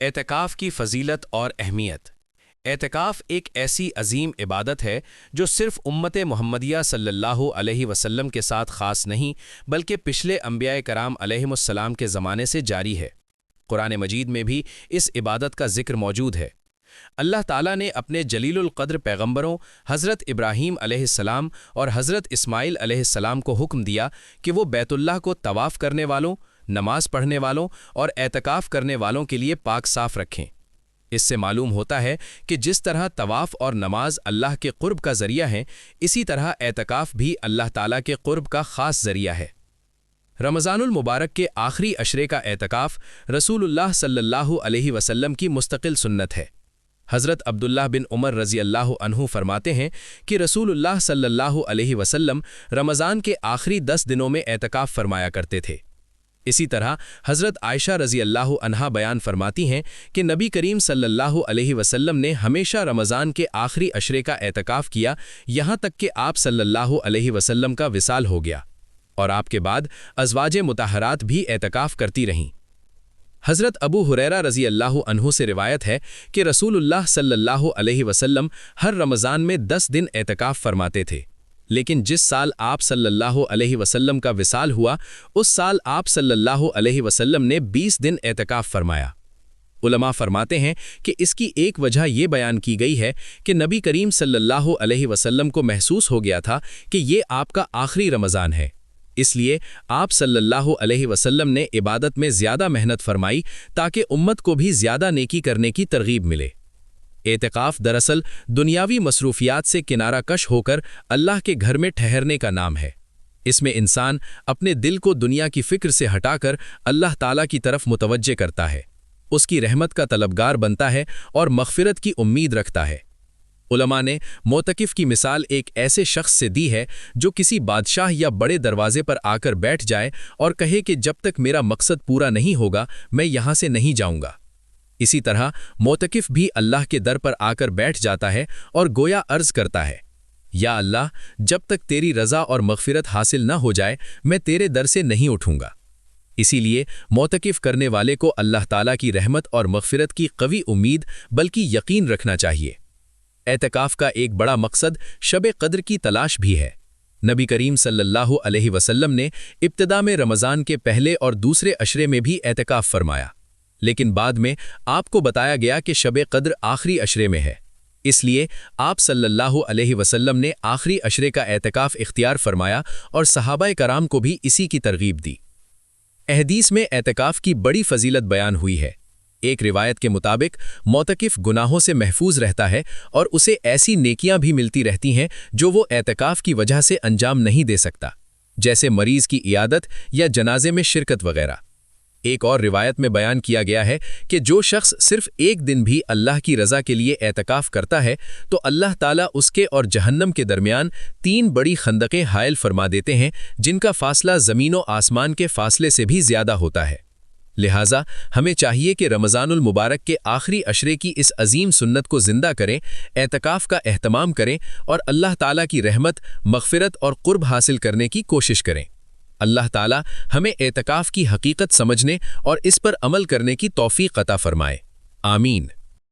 اعتکاف کی فضیلت اور اہمیت۔ اعتکاف ایک ایسی عظیم عبادت ہے جو صرف امت محمدیہ صلی اللہ علیہ وسلم کے ساتھ خاص نہیں بلکہ پچھلے انبیاء کرام علیہم السلام کے زمانے سے جاری ہے۔ قرآن مجید میں بھی اس عبادت کا ذکر موجود ہے۔ اللہ تعالیٰ نے اپنے جلیل القدر پیغمبروں حضرت ابراہیم علیہ السلام اور حضرت اسماعیل علیہ السلام کو حکم دیا کہ وہ بیت اللہ کو طواف کرنے والوں، نماز پڑھنے والوں اور اعتکاف کرنے والوں کے لیے پاک صاف رکھیں۔ اس سے معلوم ہوتا ہے کہ جس طرح طواف اور نماز اللہ کے قرب کا ذریعہ ہیں، اسی طرح اعتکاف بھی اللہ تعالیٰ کے قرب کا خاص ذریعہ ہے۔ رمضان المبارک کے آخری عشرے کا اعتکاف رسول اللہ صلی اللہ علیہ وسلم کی مستقل سنت ہے۔ حضرت عبداللہ بن عمر رضی اللہ عنہ فرماتے ہیں کہ رسول اللہ صلی اللہ علیہ وسلم رمضان کے آخری 10 دنوں میں اعتکاف فرمایا کرتے تھے۔ اسی طرح حضرت عائشہ رضی اللہ عنہا بیان فرماتی ہیں کہ نبی کریم صلی اللہ علیہ وسلم نے ہمیشہ رمضان کے آخری عشرے کا اعتکاف کیا، یہاں تک کہ آپ صلی اللہ علیہ وسلم کا وصال ہو گیا، اور آپ کے بعد ازواج مطہرات بھی اعتکاف کرتی رہیں۔ حضرت ابو ہریرہ رضی اللہ عنہ سے روایت ہے کہ رسول اللہ صلی اللہ علیہ وسلم ہر رمضان میں 10 دن اعتکاف فرماتے تھے، لیکن جس سال آپ صلی اللہ علیہ وسلم کا وصال ہوا، اس سال آپ صلی اللہ علیہ وسلم نے 20 دن اعتکاف فرمایا۔ علماء فرماتے ہیں کہ اس کی ایک وجہ یہ بیان کی گئی ہے کہ نبی کریم صلی اللہ علیہ وسلم کو محسوس ہو گیا تھا کہ یہ آپ کا آخری رمضان ہے، اس لیے آپ صلی اللہ علیہ وسلم نے عبادت میں زیادہ محنت فرمائی تاکہ امت کو بھی زیادہ نیکی کرنے کی ترغیب ملے۔ اعتکاف دراصل دنیاوی مصروفیات سے کنارہ کش ہو کر اللہ کے گھر میں ٹھہرنے کا نام ہے۔ اس میں انسان اپنے دل کو دنیا کی فکر سے ہٹا کر اللہ تعالیٰ کی طرف متوجہ کرتا ہے، اس کی رحمت کا طلبگار بنتا ہے اور مغفرت کی امید رکھتا ہے۔ علماء نے معتکف کی مثال ایک ایسے شخص سے دی ہے جو کسی بادشاہ یا بڑے دروازے پر آ کر بیٹھ جائے اور کہے کہ جب تک میرا مقصد پورا نہیں ہوگا میں یہاں سے نہیں جاؤں گا۔ اسی طرح معتکف بھی اللہ کے در پر آ کر بیٹھ جاتا ہے اور گویا عرض کرتا ہے، یا اللہ، جب تک تیری رضا اور مغفرت حاصل نہ ہو جائے میں تیرے در سے نہیں اٹھوں گا۔ اسی لیے معتکف کرنے والے کو اللہ تعالیٰ کی رحمت اور مغفرت کی قوی امید بلکہ یقین رکھنا چاہیے۔ اعتکاف کا ایک بڑا مقصد شب قدر کی تلاش بھی ہے۔ نبی کریم صلی اللہ علیہ وسلم نے ابتدا میں رمضان کے پہلے اور دوسرے عشرے میں بھی اعتکاف فرمایا، لیکن بعد میں آپ کو بتایا گیا کہ شب قدر آخری عشرے میں ہے، اس لیے آپ صلی اللہ علیہ وسلم نے آخری عشرے کا اعتکاف اختیار فرمایا اور صحابہ کرام کو بھی اسی کی ترغیب دی۔ احادیث میں اعتکاف کی بڑی فضیلت بیان ہوئی ہے۔ ایک روایت کے مطابق معتکف گناہوں سے محفوظ رہتا ہے اور اسے ایسی نیکیاں بھی ملتی رہتی ہیں جو وہ اعتکاف کی وجہ سے انجام نہیں دے سکتا، جیسے مریض کی عیادت یا جنازے میں شرکت وغیرہ۔ ایک اور روایت میں بیان کیا گیا ہے کہ جو شخص صرف ایک دن بھی اللہ کی رضا کے لیے اعتکاف کرتا ہے تو اللہ تعالیٰ اس کے اور جہنم کے درمیان 3 بڑی خندقیں حائل فرما دیتے ہیں جن کا فاصلہ زمین و آسمان کے فاصلے سے بھی زیادہ ہوتا ہے۔ لہٰذا ہمیں چاہیے کہ رمضان المبارک کے آخری عشرے کی اس عظیم سنت کو زندہ کریں، اعتکاف کا اہتمام کریں اور اللہ تعالیٰ کی رحمت، مغفرت اور قرب حاصل کرنے کی کوشش کریں۔ اللہ تعالیٰ ہمیں اعتکاف کی حقیقت سمجھنے اور اس پر عمل کرنے کی توفیق عطا فرمائے۔ آمین۔